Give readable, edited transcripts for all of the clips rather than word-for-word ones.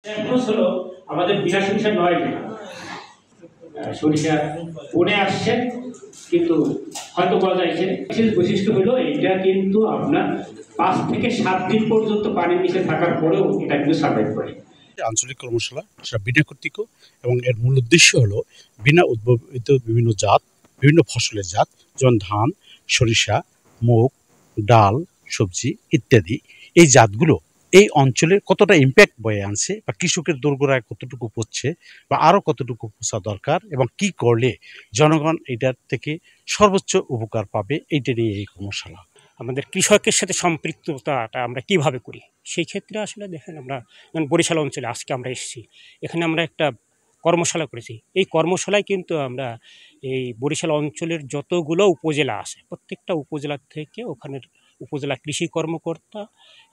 Approach হলো আমাদের বিনা সরিষা নয় না, সরিষা পড়ে আসছে কিন্তু হয়তো গজাইছে। বিশেষ বৈশিষ্ট্য হলো এটা কিন্তু আপনার 5 থেকে 7 দিন পর্যন্ত পানির নিচে থাকার পরেও এটা কিন্তু সার্ভাইভ করে। আঞ্চলিক কর্মশালা সেটা বিনা কর্তৃক এবং এর মূল উদ্দেশ্য হলো বিনা উদ্ভাবিত বিভিন্ন জাত, বিভিন্ন ফসলের জাত যেমন ধান, সরিষা, মুগ, ডাল, সবজি ইত্যাদি, এই জাতগুলো এই অঞ্চলে কতটা ইম্প্যাক্ট বয়ে আনছে বা কৃষকের দোরগোড়ায় কতটুকু পড়ছে বা আরও কতটুকু পৌঁছা দরকার এবং কি করলে জনগণ এটার থেকে সর্বোচ্চ উপকার পাবে, এইটা নিয়ে এই কর্মশালা। আমাদের কৃষকের সাথে সম্পৃক্ততাটা আমরা কিভাবে করি সেই ক্ষেত্রে আসলে দেখেন, আমরা যেমন বরিশাল অঞ্চলে আজকে আমরা এসেছি, এখানে আমরা একটা কর্মশালা করেছি। এই কর্মশালায় কিন্তু আমরা এই বরিশাল অঞ্চলের যতগুলো উপজেলা আছে প্রত্যেকটা উপজেলা থেকে ওখানের উপজেলা কৃষি কর্মকর্তা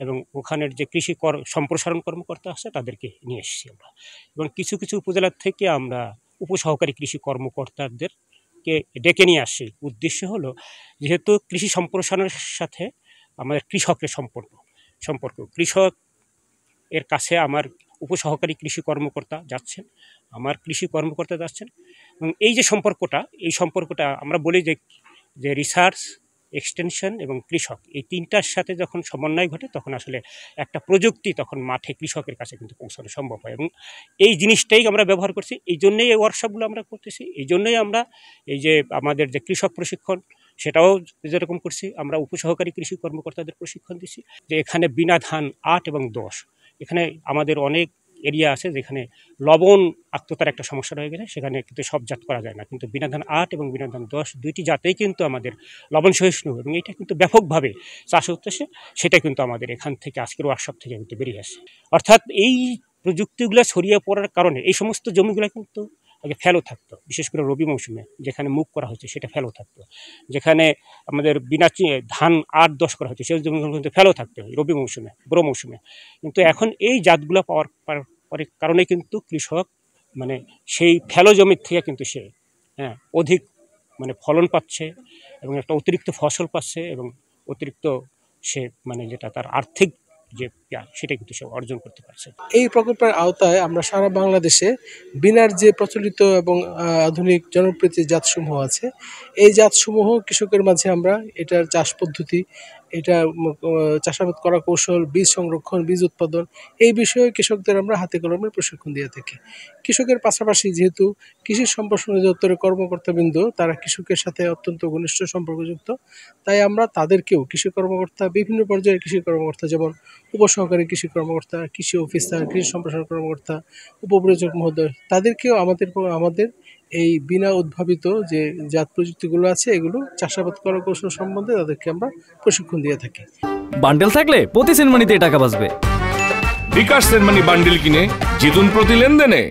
এবং ওখানের যে কৃষি সম্প্রসারণ কর্মকর্তা আছে তাদেরকে নিয়ে এসেছি আমরা, এবং কিছু কিছু উপজেলা থেকে আমরা উপসহকারী কৃষি কর্মকর্তাদেরকে ডেকে নিয়ে আসছি। উদ্দেশ্য হলো যেহেতু কৃষি সম্প্রসারণের সাথে আমাদের কৃষকের সম্পর্ক কৃষক এর কাছে আমার উপসহকারী কৃষি কর্মকর্তা যাচ্ছেন, আমার কৃষি কর্মকর্তা যাচ্ছেন, এবং এই যে সম্পর্কটা আমরা বলি যে রিসার্চ, এক্সটেনশন এবং কৃষক, এই তিনটার সাথে যখন সমন্বয় ঘটে তখন আসলে একটা প্রযুক্তি তখন মাঠে কৃষকের কাছে কিন্তু পৌঁছানো সম্ভব হয়। এবং এই জিনিসটাই আমরা ব্যবহার করছি, এই জন্যই এই ওয়ার্কশপগুলো আমরা করতেছি, এই জন্যই আমরা এই যে আমাদের যে কৃষক প্রশিক্ষণ সেটাও যেরকম করছি, আমরা উপসহকারী কৃষি কর্মকর্তাদের প্রশিক্ষণ দিচ্ছি যে এখানে বিনা ধান 8 এবং 10, এখানে আমাদের অনেক এরিয়া আছে যেখানে লবণ আক্ততার একটা সমস্যা রয়ে গেছে, সেখানে কিন্তু সব জাত করা যায় না, কিন্তু বিনা ধান 8 এবং বিনা ধান 10 দুইটি জাতেই কিন্তু আমাদের লবণ সহিষ্ণু এবং এটা কিন্তু ব্যাপকভাবে চাষ হতেছে। সেটা কিন্তু আমাদের এখান থেকে আজকের ওয়ার্কশপ থেকে কিন্তু বেরিয়ে আসে। অর্থাৎ এই প্রযুক্তিগুলো ছড়িয়ে পড়ার কারণে এই সমস্ত জমিগুলো কিন্তু আগে ফেলো থাকতো, বিশেষ করে রবি মৌসুমে যেখানে মুগ করা হচ্ছে সেটা ফেলো থাকতো, যেখানে আমাদের বিনা ধান 8-10 করা হচ্ছে সেই জমিগুলো কিন্তু ফেলো থাকতো রবি মৌসুমে, বড় মৌসুমে। কিন্তু এখন এই জাতগুলো পাওয়ার কারণে কিন্তু কৃষক মানে সেই ফেলো জমির থেকে কিন্তু সে অধিক মানে ফলন পাচ্ছে এবং একটা অতিরিক্ত ফসল পাচ্ছে এবং অতিরিক্ত সে মানে যেটা তার আর্থিক যে সেটা কিন্তু সে অর্জন করতে পারছে। এই প্রকল্পের আওতায় আমরা সারা বাংলাদেশে বিনার যে প্রচলিত এবং আধুনিক জনপ্রিয় জাতসমূহ আছে, এই জাতসমূহ কৃষকের মাঝে আমরা এটার চাষ পদ্ধতি, এটা চাষাবাদ করা কৌশল, বীজ সংরক্ষণ, বীজ উৎপাদন, এই বিষয়ে কৃষকদের আমরা হাতে কলমে প্রশিক্ষণ দিয়ে থাকি। কৃষকের পাশাপাশি যেহেতু কৃষি সম্প্রসারণ দপ্তরের কর্মকর্তাবৃন্দ তারা কৃষকের সাথে অত্যন্ত ঘনিষ্ঠ সম্পর্কযুক্ত, তাই আমরা তাদেরকেও কৃষি কর্মকর্তা, বিভিন্ন পর্যায়ের কৃষি কর্মকর্তা যেমন উপসহকারী কৃষি কর্মকর্তা, কৃষি অফিসার, কৃষি সম্প্রসারণ কর্মকর্তা, উপপ্রযোজক মহোদয়, তাদেরকেও আমাদের এই বিনা উদ্ভাবিত যে জাত প্রযুক্তিগুলো আছে এগুলো চাষাবাদ করার কৌশল সম্বন্ধে তাদেরকে আমরা প্রশিক্ষণ দিয়ে থাকি। বান্ডেল থাকলে প্রতি সেনমানিতে টাকা বাঁচবে। বিকাশ সেনমানি বান্ডেল কিনে জিতুন প্রতি লেনদেনে।